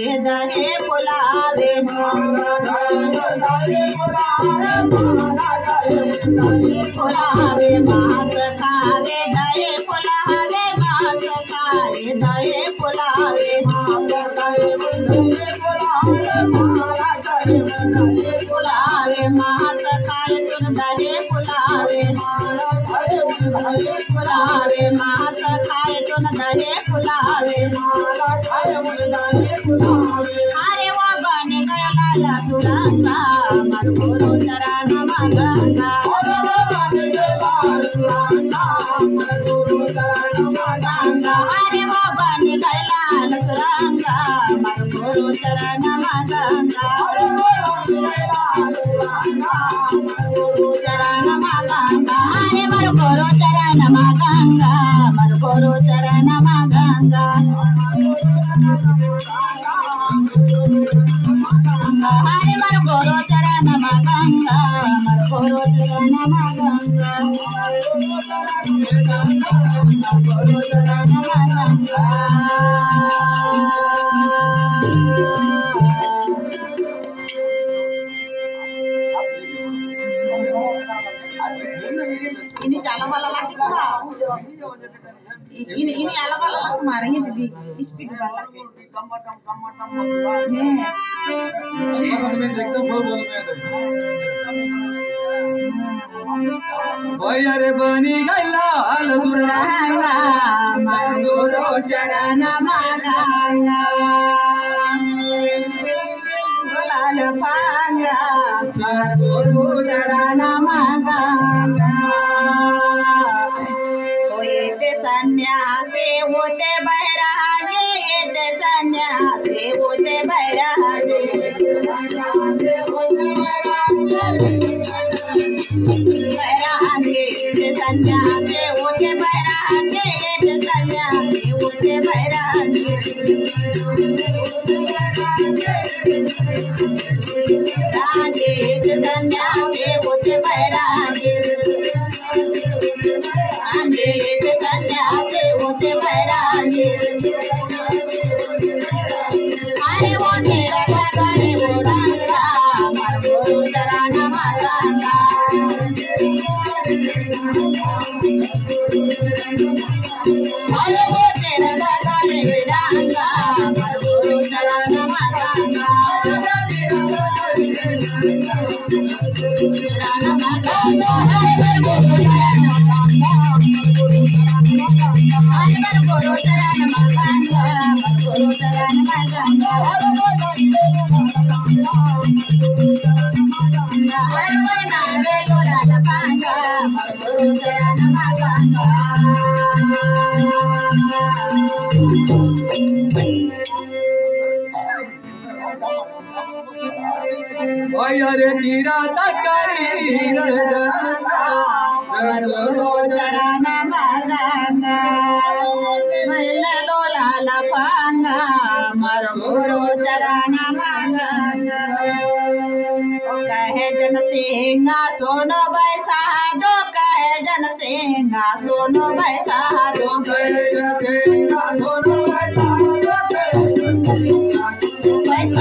दहे फुलावे फुलावे मात खावे दहे फुलावे मात खावे दहे फुलावे फुलावे मात खाए तुन दहे फुलावे फुलावे मात खाए तुन दहे फुलावे अरे वो बन गया लाला सुरंगा मरगोरो चरण मगंगा अरे वो बन गया सुरंगा मरगोरो चरण मगंगा अरे वो बन गया लाला सुरंगा मरगोरो चरण मगंगा अरे वो बन गया सुरंगा मरगोरो चरण मगंगा अरे मरगोरो चरण मगंगा मरगोरो चरण मगंगा हरे मरगोरो चरण मगंगा मरगोरो चरण मगंगा मरगोरो चरण मगंगा ini jalan malah lagi ini ala malah lagi kemarin ini di speed balak Boyare bani gala aluranga mangoro charana maganga lal panga mangoro charana maganga कोई सन्यासी होते बैरागे ये सन्यासी होते बैरागे बैरागे सन्यासी होते बैरागे ये सन्यासी होते बैरागे रागे सन्यासी होते बैरागे सन्यासी होते बैरागे अरे वो तेरा करे उड़ांगा मरगोरो चरण मगंगा अरे वो तेरा करे उड़ांगा मरगोरो चरण मगंगा चरण मगंगा मरगोरो चरण मगंगा मरगोरो चरण मगंगा हर मना वे गोरा लपांगा मरगोरो चरण मगंगा Boyare tira takari ranga मरगोरो चरण मगंगा मैले लोला लपांगा मरगोरो चरण मगंगा कहे जन सिंहा सोनो बैसा दो कहे जन सिंहा सोनो बैसा दो कहे जन सिंहा सोनो बैसा दो कहे जन सिंहा सोनो बैसा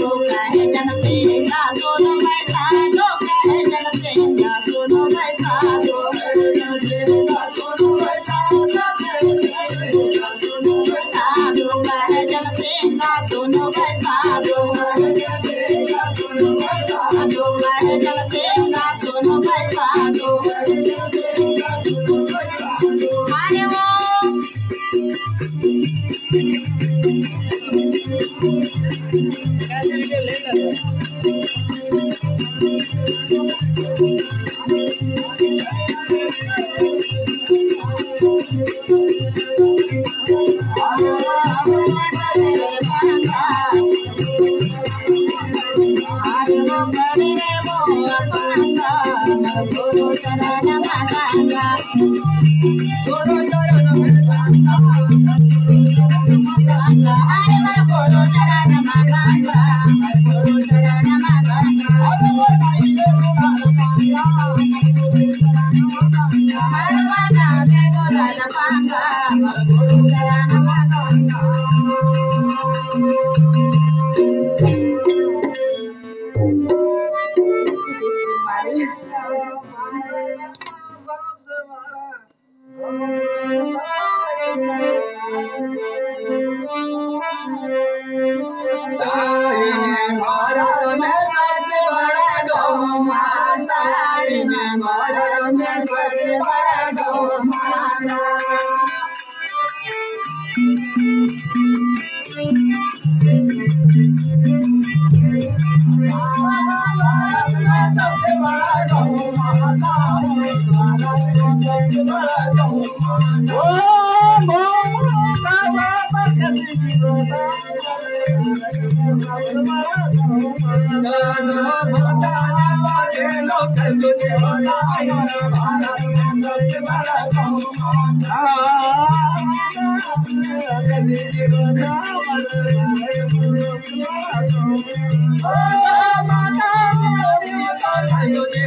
दो कहे जन सिंहा सोनो बैसा दो कहे जन सिंहा सोनो बैसा दो कहे जन सिंहा सोनो बैसा दो अरे वो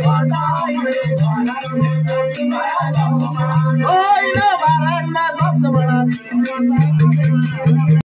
माता